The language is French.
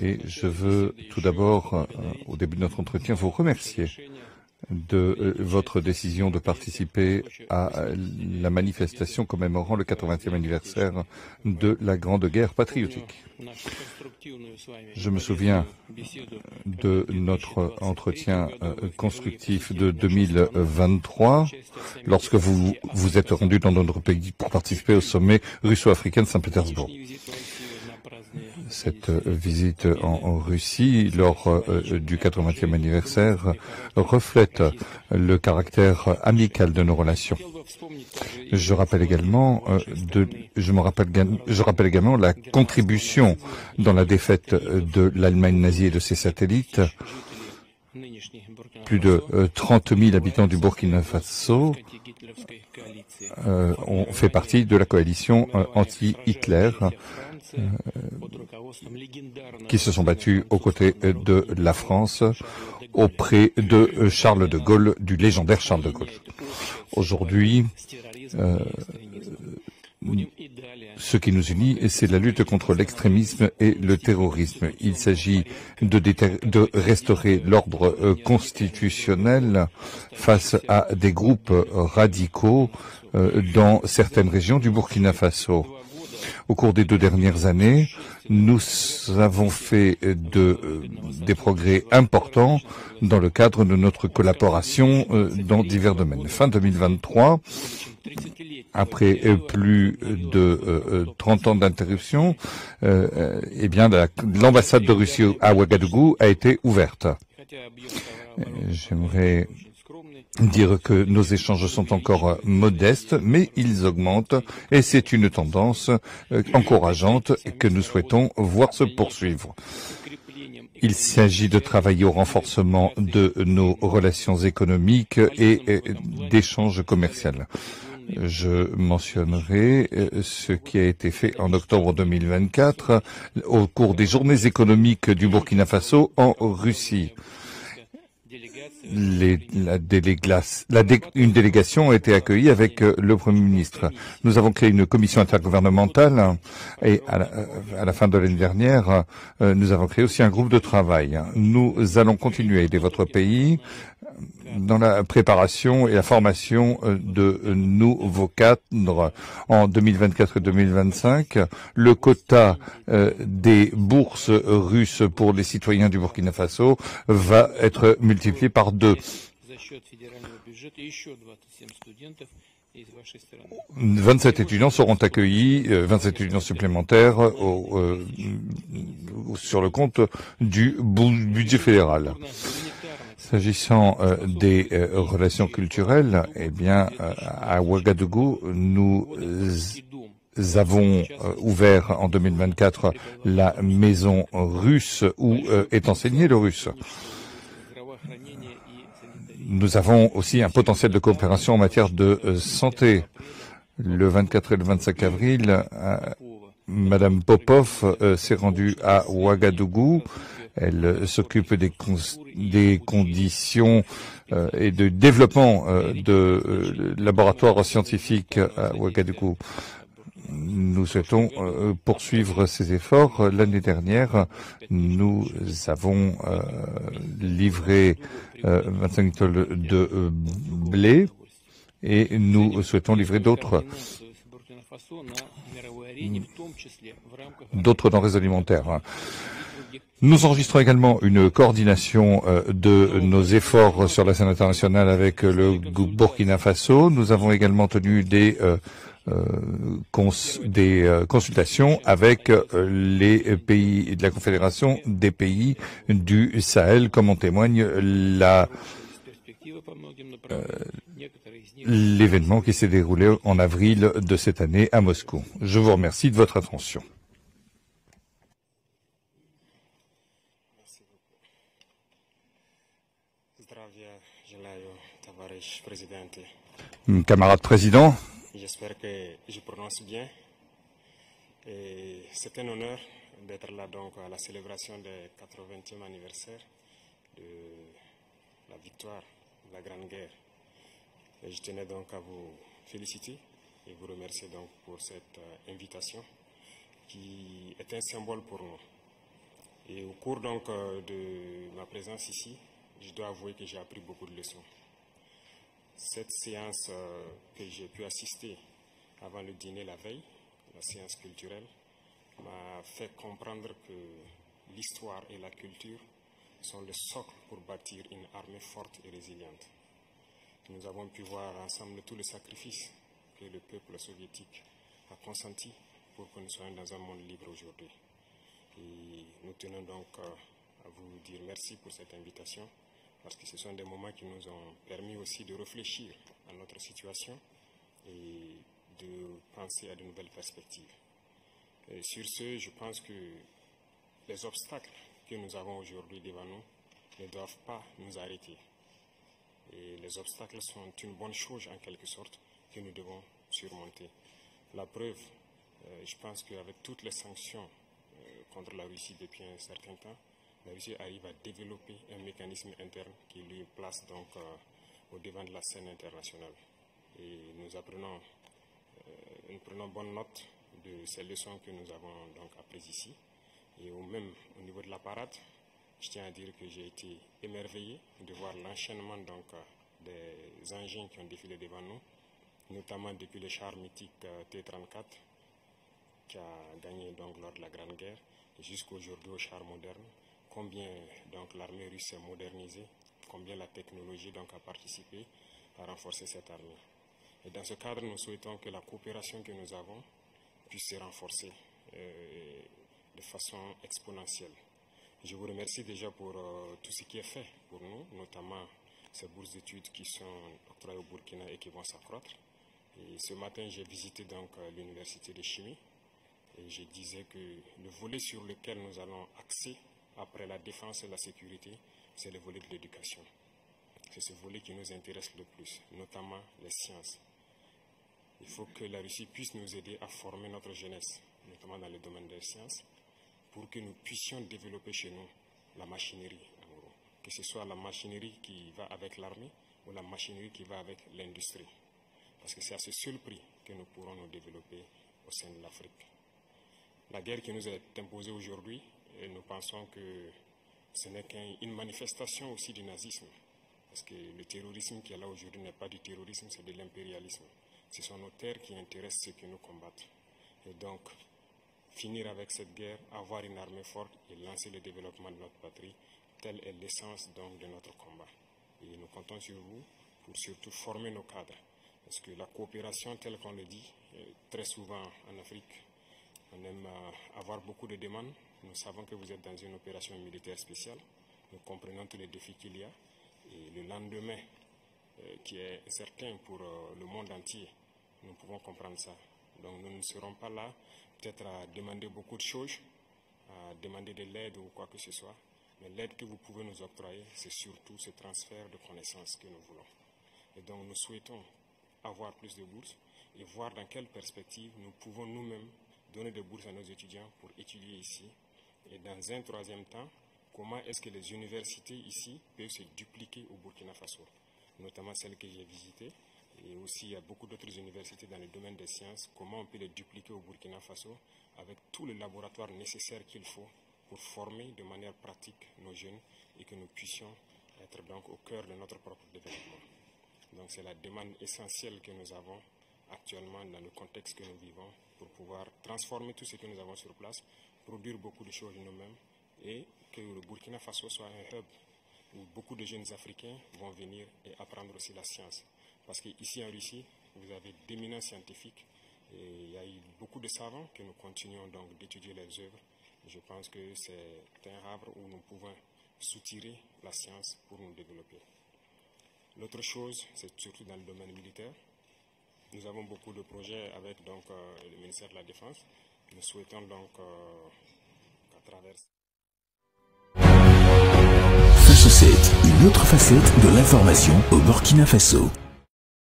Et je veux tout d'abord, au début de notre entretien, vous remercier de votre décision de participer à la manifestation commémorant le 80e anniversaire de la Grande Guerre patriotique. Je me souviens de notre entretien constructif de 2023, lorsque vous vous êtes rendu dans notre pays pour participer au sommet russo-africain de Saint-Pétersbourg. Cette visite en Russie, lors du 80e anniversaire, reflète le caractère amical de nos relations. Je rappelle également la contribution dans la défaite de l'Allemagne nazie et de ses satellites. Plus de 30 000 habitants du Burkina Faso ont fait partie de la coalition anti-Hitler qui se sont battus aux côtés de la France auprès de Charles de Gaulle, du légendaire Charles de Gaulle. Aujourd'hui, ce qui nous unit, c'est la lutte contre l'extrémisme et le terrorisme. Il s'agit de restaurer l'ordre constitutionnel face à des groupes radicaux dans certaines régions du Burkina Faso. Au cours des 2 dernières années, nous avons fait des progrès importants dans le cadre de notre collaboration dans divers domaines. Fin 2023, après plus de 30 ans d'interruption, l'ambassade de Russie à Ouagadougou a été ouverte. J'aimerais dire que nos échanges sont encore modestes, mais ils augmentent et c'est une tendance encourageante que nous souhaitons voir se poursuivre. Il s'agit de travailler au renforcement de nos relations économiques et d'échanges commerciaux. Je mentionnerai ce qui a été fait en octobre 2024 au cours des journées économiques du Burkina Faso en Russie. Une délégation a été accueillie avec le Premier ministre. Nous avons créé une commission intergouvernementale et à la fin de l'année dernière, nous avons créé aussi un groupe de travail. Nous allons continuer à aider votre pays dans la préparation et la formation de nouveaux cadres en 2024 et 2025. Le quota des bourses russes pour les citoyens du Burkina Faso va être multiplié par 2. 27 étudiants seront accueillis, 27 étudiants supplémentaires sur le compte du budget fédéral. S'agissant des relations culturelles, à Ouagadougou, nous avons ouvert en 2024 la maison russe où est enseigné le russe. Nous avons aussi un potentiel de coopération en matière de santé. Le 24 et le 25 avril, Madame Popov s'est rendue à Ouagadougou. Elle s'occupe des conditions et de développement de laboratoires scientifiques à Ouagadougou. Nous souhaitons poursuivre ces efforts. L'année dernière, nous avons livré 25 tonnes de blé et nous souhaitons livrer d'autres denrées alimentaires. Nous enregistrons également une coordination de nos efforts sur la scène internationale avec le Burkina Faso. Nous avons également tenu des consultations avec les pays de la Confédération des pays du Sahel, comme en témoigne l'événement qui s'est déroulé en avril de cette année à Moscou. Je vous remercie de votre attention. Camarade président, j'espère que je prononce bien. C'est un honneur d'être là donc à la célébration du 80e anniversaire de la victoire de la Grande Guerre. Et je tenais donc à vous féliciter et vous remercier donc pour cette invitation qui est un symbole pour nous. Et au cours donc de ma présence ici, je dois avouer que j'ai appris beaucoup de leçons. Cette séance que j'ai pu assister avant le dîner la veille, la séance culturelle, m'a fait comprendre que l'histoire et la culture sont le socle pour bâtir une armée forte et résiliente. Nous avons pu voir ensemble tous les sacrifices que le peuple soviétique a consenti pour que nous soyons dans un monde libre aujourd'hui. Et nous tenons donc à vous dire merci pour cette invitation, parce que ce sont des moments qui nous ont permis aussi de réfléchir à notre situation et de penser à de nouvelles perspectives. Et sur ce, je pense que les obstacles que nous avons aujourd'hui devant nous ne doivent pas nous arrêter. Et les obstacles sont une bonne chose en quelque sorte que nous devons surmonter. La preuve, je pense qu'avec toutes les sanctions contre la Russie depuis un certain temps, la Russie arrive à développer un mécanisme interne qui lui place donc au devant de la scène internationale. Et nous prenons bonne note de ces leçons que nous avons donc apprises ici. Et même au niveau de la parade, je tiens à dire que j'ai été émerveillé de voir l'enchaînement donc des engins qui ont défilé devant nous, notamment depuis le char mythique T-34 qui a gagné donc lors de la Grande Guerre, jusqu'aujourd'hui au char moderne. Combien donc l'armée russe s'est modernisée, combien la technologie donc a participé à renforcer cette armée. Et dans ce cadre, nous souhaitons que la coopération que nous avons puisse se renforcer de façon exponentielle. Je vous remercie déjà pour tout ce qui est fait pour nous, notamment ces bourses d'études qui sont octroyées au Burkina et qui vont s'accroître. Et ce matin, j'ai visité donc l'université de chimie et je disais que le volet sur lequel nous allons axer après la défense et la sécurité, c'est le volet de l'éducation. C'est ce volet qui nous intéresse le plus, notamment les sciences. Il faut que la Russie puisse nous aider à former notre jeunesse, notamment dans le domaine des sciences, pour que nous puissions développer chez nous la machinerie, en gros. Que ce soit la machinerie qui va avec l'armée ou la machinerie qui va avec l'industrie. Parce que c'est à ce seul prix que nous pourrons nous développer au sein de l'Afrique. La guerre qui nous est imposée aujourd'hui, nous pensons que ce n'est qu'une manifestation aussi du nazisme. Parce que le terrorisme qui est là aujourd'hui n'est pas du terrorisme, c'est de l'impérialisme. Ce sont nos terres qui intéressent ceux qui nous combattent. Et donc, finir avec cette guerre, avoir une armée forte et lancer le développement de notre patrie, telle est l'essence donc de notre combat. Et nous comptons sur vous pour surtout former nos cadres. Parce que la coopération, telle qu'on le dit, très souvent en Afrique, on aime avoir beaucoup de demandes. Nous savons que vous êtes dans une opération militaire spéciale. Nous comprenons tous les défis qu'il y a. Et le lendemain, qui est certain pour le monde entier, nous pouvons comprendre ça. Donc nous ne serons pas là peut-être à demander beaucoup de choses, à demander de l'aide ou quoi que ce soit. Mais l'aide que vous pouvez nous octroyer, c'est surtout ce transfert de connaissances que nous voulons. Et donc nous souhaitons avoir plus de bourses et voir dans quelle perspective nous pouvons nous-mêmes donner des bourses à nos étudiants pour étudier ici. Et dans un troisième temps, comment est-ce que les universités ici peuvent se dupliquer au Burkina Faso, notamment celles que j'ai visitées. Et aussi, il y a beaucoup d'autres universités dans le domaine des sciences. Comment on peut les dupliquer au Burkina Faso avec tous les laboratoires nécessaires qu'il faut pour former de manière pratique nos jeunes et que nous puissions être donc au cœur de notre propre développement. Donc c'est la demande essentielle que nous avons actuellement dans le contexte que nous vivons pour pouvoir transformer tout ce que nous avons sur place, produire beaucoup de choses nous-mêmes et que le Burkina Faso soit un hub où beaucoup de jeunes Africains vont venir et apprendre aussi la science. Parce qu'ici en Russie, vous avez d'éminents scientifiques et il y a eu beaucoup de savants que nous continuons donc d'étudier leurs œuvres. Je pense que c'est un havre où nous pouvons soutirer la science pour nous développer. L'autre chose, c'est surtout dans le domaine militaire. Nous avons beaucoup de projets avec donc, le ministère de la Défense. Nous souhaitons donc qu'à travers... Faso 7, une autre facette de l'information au Burkina Faso.